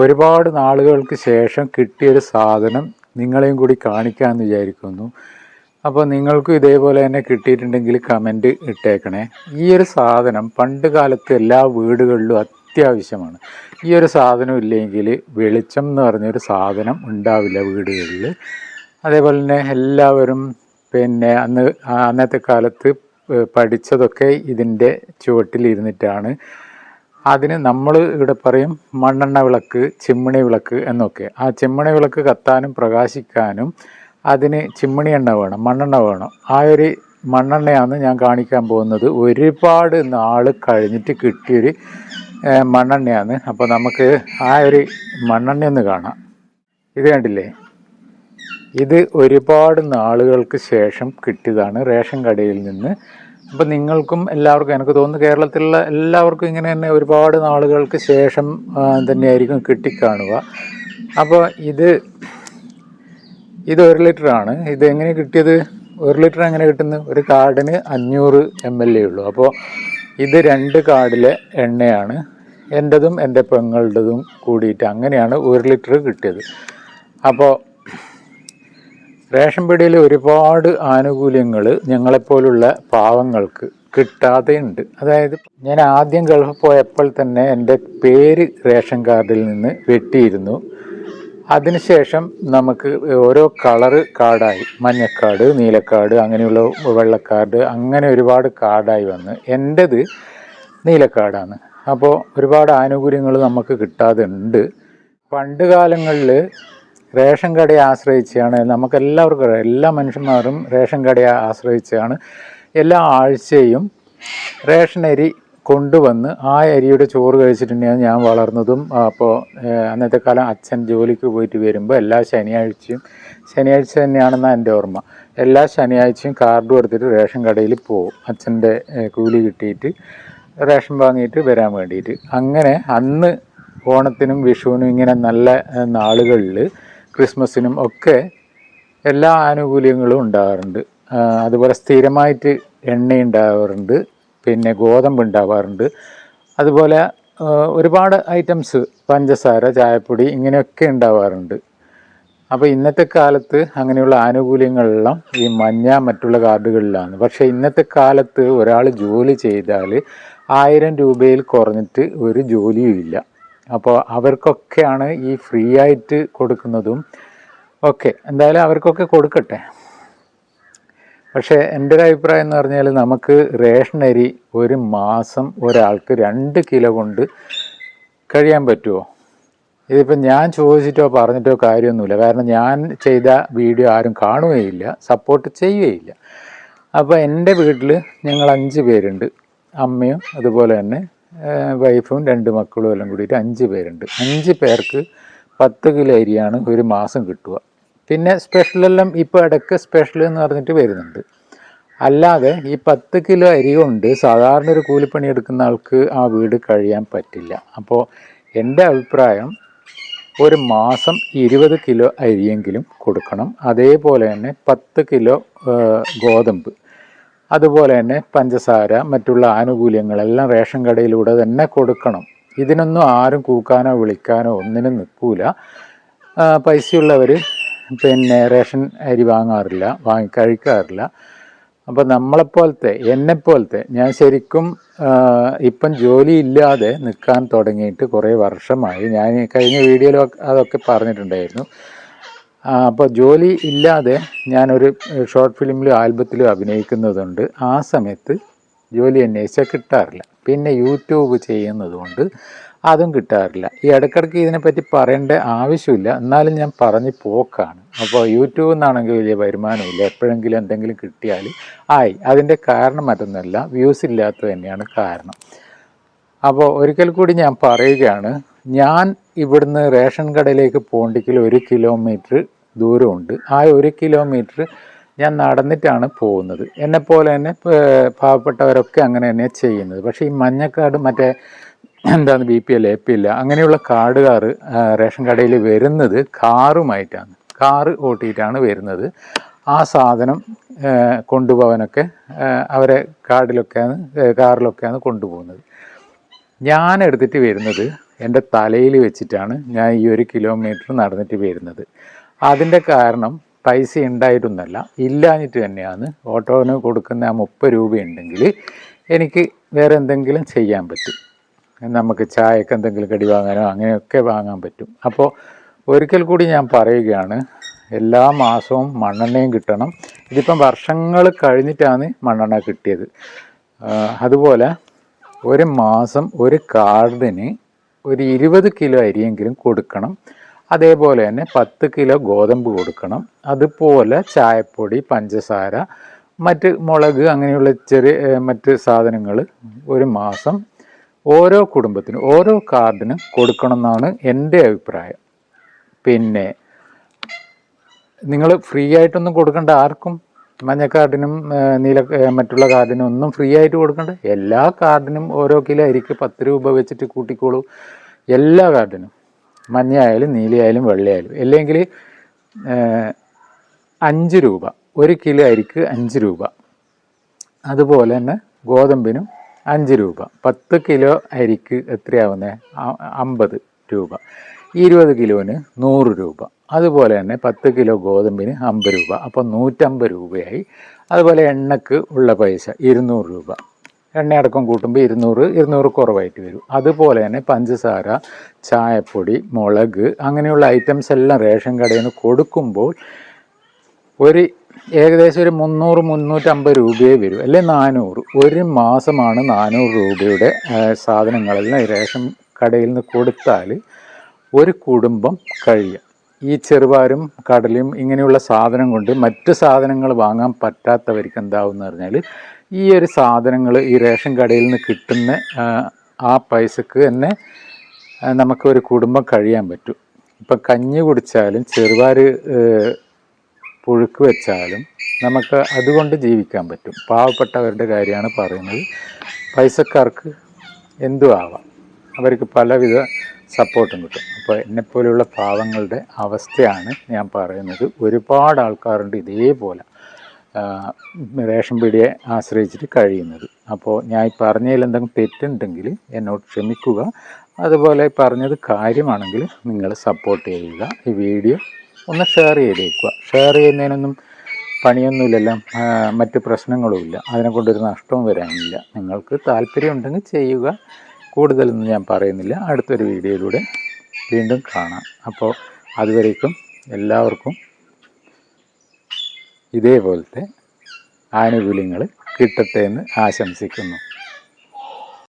ഒരുപാട് നാളുകൾക്ക് ശേഷം കിട്ടിയൊരു സാധനം നിങ്ങളെയും കൂടി കാണിക്കാമെന്ന് വിചാരിക്കുന്നു. അപ്പോൾ നിങ്ങൾക്കും ഇതേപോലെ തന്നെ കിട്ടിയിട്ടുണ്ടെങ്കിൽ കമൻറ്റ് ഇട്ടേക്കണേ. ഈ ഒരു സാധനം പണ്ട് കാലത്ത് എല്ലാ വീടുകളിലും അത്യാവശ്യമാണ്. ഈ ഒരു സാധനം ഇല്ലെങ്കിൽ വെളിച്ചം എന്ന് പറഞ്ഞൊരു സാധനം ഉണ്ടാവില്ല വീടുകളിൽ. അതേപോലെ തന്നെ എല്ലാവരും അന്നത്തെ കാലത്ത് പഠിച്ചതൊക്കെ ഇതിൻ്റെ ചുവട്ടിലിരുന്നിട്ടാണ്. അതിന് നമ്മൾ ഇവിടെ പറയും മണ്ണെണ്ണ വിളക്ക്, ചിമ്മിണി വിളക്ക് എന്നൊക്കെ. ആ ചിമ്മിണി വിളക്ക് കത്താനും പ്രകാശിക്കാനും അതിന് ചിമ്മിണി എണ്ണ വേണം, മണ്ണെണ്ണ വേണം. ആ ഒരു മണ്ണെണ്ണയാണ് ഞാൻ കാണിക്കാൻ പോകുന്നത്. ഒരുപാട് നാൾ കഴിഞ്ഞിട്ട് കിട്ടിയൊരു മണ്ണെണ്ണയാണ്. അപ്പോൾ നമുക്ക് ആ ഒരു മണ്ണെണ്ണ ഒന്ന് കാണാം. ഇത് കണ്ടില്ലേ, ഇത് ഒരുപാട് നാളുകൾക്ക് ശേഷം കിട്ടിയതാണ് റേഷൻ കടയിൽ നിന്ന്. അപ്പം നിങ്ങൾക്കും എല്ലാവർക്കും, എനിക്ക് തോന്നുന്നു കേരളത്തിലുള്ള എല്ലാവർക്കും ഇങ്ങനെ തന്നെ ഒരുപാട് നാളുകൾക്ക് ശേഷം തന്നെയായിരിക്കും കിട്ടിക്കാണുക. അപ്പോൾ ഇത് 1 ലിറ്ററാണ്. ഇത് എങ്ങനെ കിട്ടിയത്? 1 ലിറ്റർ എങ്ങനെ കിട്ടുന്നത്? ഒരു കാർഡിന് 500 ml ഉള്ളൂ. അപ്പോൾ ഇത് 2 കാർഡിലെ എണ്ണയാണ്. എൻ്റെതും എൻ്റെ പെങ്ങളുടേതും കൂടിയിട്ട് അങ്ങനെയാണ് 1 ലിറ്റർ കിട്ടിയത്. അപ്പോൾ റേഷൻ പീടികയിൽ ഒരുപാട് ആനുകൂല്യങ്ങൾ ഞങ്ങളെപ്പോലുള്ള പാവങ്ങൾക്ക് കിട്ടാതെ ഉണ്ട്. അതായത് ഞാൻ ആദ്യം ഗൾഫിൽ പോയപ്പോൾ തന്നെ എൻ്റെ പേര് റേഷൻ കാർഡിൽ നിന്ന് വെട്ടിയിരുന്നു. അതിനുശേഷം നമുക്ക് ഓരോ കളറ് കാർഡായി, മഞ്ഞക്കാർഡ്, നീലക്കാർഡ്, അങ്ങനെയുള്ള വെള്ളക്കാർഡ്, അങ്ങനെ ഒരുപാട് കാർഡായി വന്ന് എൻ്റേത് നീലക്കാർഡാണ്. അപ്പോൾ ഒരുപാട് ആനുകൂല്യങ്ങൾ നമുക്ക് കിട്ടാതെ ഉണ്ട്. പണ്ട് കാലങ്ങളിൽ റേഷൻ കടയെ ആശ്രയിച്ചാണ് നമുക്കെല്ലാവർക്കും, എല്ലാ മനുഷ്യന്മാരും റേഷൻ കടയെ ആശ്രയിച്ചാണ് എല്ലാ ആഴ്ചയും റേഷൻ അരി കൊണ്ടുവന്ന് ആ അരിയുടെ ചോറ് കഴിച്ചിട്ടുണ്ടെങ്കിൽ ഞാൻ വളർന്നതും. അപ്പോൾ അന്നത്തെ കാലം അച്ഛൻ ജോലിക്ക് പോയിട്ട് വരുമ്പോൾ എല്ലാ ശനിയാഴ്ച തന്നെയാണെന്നാണ് എൻ്റെ ഓർമ്മ. എല്ലാ ശനിയാഴ്ചയും കാർഡ് കൊടുത്തിട്ട് റേഷൻ കടയിൽ പോകും, അച്ഛൻ്റെ കൂലി കിട്ടിയിട്ട് റേഷൻ വാങ്ങിയിട്ട് വരാൻ വേണ്ടിയിട്ട്. അങ്ങനെ അന്ന് ഓണത്തിനും വിഷുവിനും ഇങ്ങനെ നല്ല നാളുകളിൽ, ക്രിസ്മസിനും ഒക്കെ എല്ലാ ആനുകൂല്യങ്ങളും ഉണ്ടാകാറുണ്ട്. അതുപോലെ സ്ഥിരമായിട്ട് എണ്ണ ഉണ്ടാകാറുണ്ട്, പിന്നെ ഗോതമ്പ് ഉണ്ടാവാറുണ്ട്, അതുപോലെ ഒരുപാട് ഐറ്റംസ്, പഞ്ചസാര, ചായപ്പൊടി, ഇങ്ങനെയൊക്കെ ഉണ്ടാവാറുണ്ട്. അപ്പോൾ ഇന്നത്തെ കാലത്ത് അങ്ങനെയുള്ള ആനുകൂല്യങ്ങളെല്ലാം ഈ മറ്റുള്ള കാർഡുകളിലാണ്. പക്ഷേ ഇന്നത്തെ കാലത്ത് ഒരാൾ ജോലി ചെയ്താൽ 1000 രൂപയിൽ കുറഞ്ഞിട്ട് ഒരു ജോലിയും ഇല്ല. അപ്പോൾ അവർക്കൊക്കെയാണ് ഈ ഫ്രീ ആയിട്ട് കൊടുക്കുന്നതും ഒക്കെ. എന്തായാലും അവർക്കൊക്കെ കൊടുക്കട്ടെ. പക്ഷേ എൻ്റെ ഒരു അഭിപ്രായം എന്ന് പറഞ്ഞാൽ, നമുക്ക് റേഷൻ അരി ഒരു മാസം ഒരാൾക്ക് 2 കിലോ കൊണ്ട് കഴിയാൻ പറ്റുമോ? ഇതിപ്പോൾ ഞാൻ ചോദിച്ചിട്ടോ പറഞ്ഞിട്ടോ കാര്യമൊന്നുമില്ല. കാരണം ഞാൻ ചെയ്ത വീഡിയോ ആരും കാണുകയില്ല, സപ്പോർട്ട് ചെയ്യുകയില്ല. അപ്പോൾ എൻ്റെ വീട്ടിൽ ഞങ്ങൾ 5 പേരുണ്ട്. അമ്മയും അതുപോലെ തന്നെ വൈഫും 2 മക്കളും എല്ലാം കൂടിയിട്ട് 5 പേരുണ്ട്. 5 പേർക്ക് 10 കിലോ അരിയാണ് ഒരു മാസം കിട്ടുക. പിന്നെ സ്പെഷ്യലെല്ലാം ഇപ്പോൾ ഇടയ്ക്ക് സ്പെഷ്യൽ എന്ന് പറഞ്ഞിട്ട് വരുന്നുണ്ട്. അല്ലാതെ ഈ 10 കിലോ അരി കൊണ്ട് സാധാരണ ഒരു കൂലിപ്പണി എടുക്കുന്ന ആൾക്ക് ആ വീട് കഴിയാൻ പറ്റില്ല. അപ്പോൾ എൻ്റെ അഭിപ്രായം, ഒരു മാസം 20 കിലോ അരിയെങ്കിലും കൊടുക്കണം. അതേപോലെ തന്നെ 10 കിലോ ഗോതമ്പ്, അതുപോലെ തന്നെ പഞ്ചസാര, മറ്റുള്ള ആനുകൂല്യങ്ങളെല്ലാം റേഷൻ കടയിലൂടെ തന്നെ കൊടുക്കണം. ഇതിനൊന്നും ആരും കൂക്കാനോ വിളിക്കാനോ ഒന്നിനും നിൽക്കൂല. പൈസയുള്ളവർ റേഷൻ അരി വാങ്ങാറില്ല, കഴിക്കാറില്ല. അപ്പോൾ നമ്മളെപ്പോലത്തെ, എന്നെപ്പോലത്തെ, ഞാൻ ശരിക്കും ഇപ്പം ജോലി ഇല്ലാതെ നിൽക്കാൻ തുടങ്ങിയിട്ട് കുറേ വർഷമായി. ഞാൻ കഴിഞ്ഞ വീഡിയോയിൽ അതൊക്കെ പറഞ്ഞിട്ടുണ്ടായിരുന്നു. അപ്പോൾ ജോലി ഇല്ലാതെ ഞാനൊരു ഷോർട്ട് ഫിലിമിലും ആൽബത്തിലും അഭിനയിക്കുന്നതുകൊണ്ട് ആ സമയത്ത് ജോലി അന്വേഷിച്ചാൽ കിട്ടാറില്ല. പിന്നെ യൂട്യൂബ് ചെയ്യുന്നതുകൊണ്ട് അതും കിട്ടാറില്ല. ഈ ഇടയ്ക്കിടയ്ക്ക് ഇതിനെപ്പറ്റി പറയേണ്ട ആവശ്യമില്ല, എന്നാലും ഞാൻ പറഞ്ഞ് പോക്കാണ്. അപ്പോൾ യൂട്യൂബിൽ നിന്നാണെങ്കിൽ വലിയ വരുമാനമില്ല. എപ്പോഴെങ്കിലും എന്തെങ്കിലും കിട്ടിയാൽ ആയി. അതിൻ്റെ കാരണം മറ്റൊന്നുമല്ല, വ്യൂസ് ഇല്ലാത്തത് തന്നെയാണ് കാരണം. അപ്പോൾ ഒരിക്കൽ കൂടി ഞാൻ പറയുകയാണ്, ഞാൻ ഇവിടുന്ന് റേഷൻ കടയിലേക്ക് പോകണമെങ്കിൽ 1 കിലോമീറ്റർ ദൂരമുണ്ട്. ആ 1 കിലോമീറ്റർ ഞാൻ നടന്നിട്ടാണ് പോകുന്നത്. എന്നെപ്പോലെ തന്നെ പാവപ്പെട്ടവരൊക്കെ അങ്ങനെ തന്നെയാണ് ചെയ്യുന്നത്. പക്ഷേ ഈ മഞ്ഞക്കാർഡ്, BPL, APL അങ്ങനെയുള്ള കാർഡുകാർ റേഷൻ കടയിൽ വരുന്നത് കാറുമായിട്ടാണ്, കാറ് ഓട്ടിയിട്ടാണ് വരുന്നത്. ആ സാധനം കൊണ്ടുപോകാനൊക്കെ അവരെ കാറിലൊക്കെയാണ് കൊണ്ടുപോകുന്നത്. ഞാൻ എടുത്തിട്ട് വരുന്നത് എൻ്റെ തലയിൽ വെച്ചിട്ടാണ് ഞാൻ ഈ 1 കിലോമീറ്റർ നടന്നിട്ട് വരുന്നത്. അതിൻ്റെ കാരണം പൈസ ഉണ്ടായിട്ടൊന്നല്ല, ഇല്ലാഞ്ഞിട്ട് തന്നെയാണ്. ഓട്ടോന് കൊടുക്കുന്ന ആ 30 രൂപയുണ്ടെങ്കിൽ എനിക്ക് വേറെ എന്തെങ്കിലും ചെയ്യാൻ പറ്റും. നമുക്ക് ചായക്ക് എന്തെങ്കിലും കടി വാങ്ങാനോ അങ്ങനെയൊക്കെ വാങ്ങാൻ പറ്റും. അപ്പോൾ ഒരിക്കൽ കൂടി ഞാൻ പറയുകയാണ്, എല്ലാ മാസവും മണ്ണെണ്ണയും കിട്ടണം. ഇതിപ്പം വർഷങ്ങൾ കഴിഞ്ഞിട്ടാണ് മണ്ണെണ്ണ കിട്ടിയത്. അതുപോലെ ഒരു മാസം ഒരു കാർഡിന് ഒരു 20 കിലോ അരിയെങ്കിലും കൊടുക്കണം. അതേപോലെ തന്നെ 10 കിലോ ഗോതമ്പ് കൊടുക്കണം. അതുപോലെ ചായപ്പൊടി, പഞ്ചസാര, മറ്റ് മുളക് അങ്ങനെയുള്ള മറ്റ് സാധനങ്ങൾ ഒരു മാസം ഓരോ കുടുംബത്തിനും ഓരോ കാർഡിനും കൊടുക്കണം എന്നാണ് എൻ്റെ അഭിപ്രായം. പിന്നെ നിങ്ങൾ ഫ്രീ ആയിട്ടൊന്നും കൊടുക്കണ്ട ആർക്കും. മഞ്ഞ കാർഡിനും മറ്റുള്ള കാർഡിനും ഒന്നും ഫ്രീ ആയിട്ട് കൊടുക്കണ്ട. എല്ലാ കാർഡിനും ഓരോ കിലോ അരിക്ക് 10 രൂപ വെച്ചിട്ട് കൂട്ടിക്കോളൂ. എല്ലാ കാർഡിനും, മഞ്ഞയായാലും നീലയായാലും വെള്ളയായാലും. അല്ലെങ്കിൽ 5 രൂപ, 1 കിലോ അരിക്ക് 5 രൂപ. അതുപോലെ തന്നെ ഗോതമ്പിനും 5 രൂപ. 10 കിലോ അരിക്ക് എത്രയാവുന്നത്? 50 രൂപ. 20 കിലോന് 100 രൂപ. അതുപോലെ തന്നെ 10 കിലോ ഗോതമ്പിന് 50 രൂപ. അപ്പോൾ 150 രൂപയായി. അതുപോലെ എണ്ണക്ക് ഉള്ള പൈസ 200 രൂപ. എണ്ണയടക്കം കൂട്ടുമ്പോൾ 200 കുറവായിട്ട് വരും. അതുപോലെ തന്നെ പഞ്ചസാര, ചായപ്പൊടി, മുളക് അങ്ങനെയുള്ള ഐറ്റംസ് എല്ലാം റേഷൻ കടയിൽ നിന്ന് കൊടുക്കുമ്പോൾ ഏകദേശം ഒരു 300-350 രൂപയെ വരും, അല്ലെ 400. ഒരു മാസമാണ് 400 രൂപയുടെ സാധനങ്ങളെല്ലാം റേഷൻ കടയിൽ നിന്ന് കൊടുത്താൽ ഒരു കുടുംബം കഴിയും. ഈ ചെറുപയറും കടലയും ഇങ്ങനെയുള്ള സാധനം കൊണ്ട് മറ്റ് സാധനങ്ങൾ വാങ്ങാൻ പറ്റാത്തവർക്ക് എന്താവും പറഞ്ഞാൽ ഈ ഒരു സാധനങ്ങൾ ഈ റേഷൻ കടയിൽ നിന്ന് കിട്ടുന്ന ആ പൈസക്ക് തന്നെ നമുക്കൊരു കുടുംബം കഴിയാൻ പറ്റും. ഇപ്പം കഞ്ഞി കുടിച്ചാലും ചെറുപയർ പുഴുക്ക് വെച്ചാലും നമുക്ക് അതുകൊണ്ട് ജീവിക്കാൻ പറ്റും. പാവപ്പെട്ടവരുടെ കാര്യമാണ് പറയുന്നത്. പൈസക്കാർക്ക് എന്തും ആവാം, അവർക്ക് പലവിധ സപ്പോർട്ടും കിട്ടും. അപ്പോൾ എന്നെപ്പോലെയുള്ള പാവങ്ങളുടെ അവസ്ഥയാണ് ഞാൻ പറയുന്നത്. ഒരുപാട് ആൾക്കാരുണ്ട് ഇതേപോലെ റേഷൻ പീടിയെ ആശ്രയിച്ചിട്ട് കഴിയുന്നത്. അപ്പോൾ ഞാൻ പറഞ്ഞതിൽ എന്തെങ്കിലും തെറ്റുണ്ടെങ്കിൽ എന്നോട് ക്ഷമിക്കുക. അതുപോലെ പറഞ്ഞത് കാര്യമാണെങ്കിൽ നിങ്ങൾ സപ്പോർട്ട് ചെയ്യുക. ഈ വീഡിയോ ഒന്ന് ഷെയർ ചെയ്തേക്കുക. ഷെയർ ചെയ്യുന്നതിനൊന്നും പണിയൊന്നുമില്ലല്ലോ, മറ്റ് പ്രശ്നങ്ങളുമില്ല, അതിനെക്കൊണ്ടൊരു നഷ്ടവും വരാനില്ല. നിങ്ങൾക്ക് താല്പര്യം ഉണ്ടെങ്കിൽ ചെയ്യുക. കൂടുതലൊന്നും ഞാൻ പറയുന്നില്ല. അടുത്തൊരു വീഡിയോയിലൂടെ വീണ്ടും കാണാം. അപ്പോൾ അതുവരേക്കും എല്ലാവർക്കും ഇതേപോലത്തെ ആനുകൂല്യങ്ങൾ കിട്ടട്ടെ എന്ന് ആശംസിക്കുന്നു.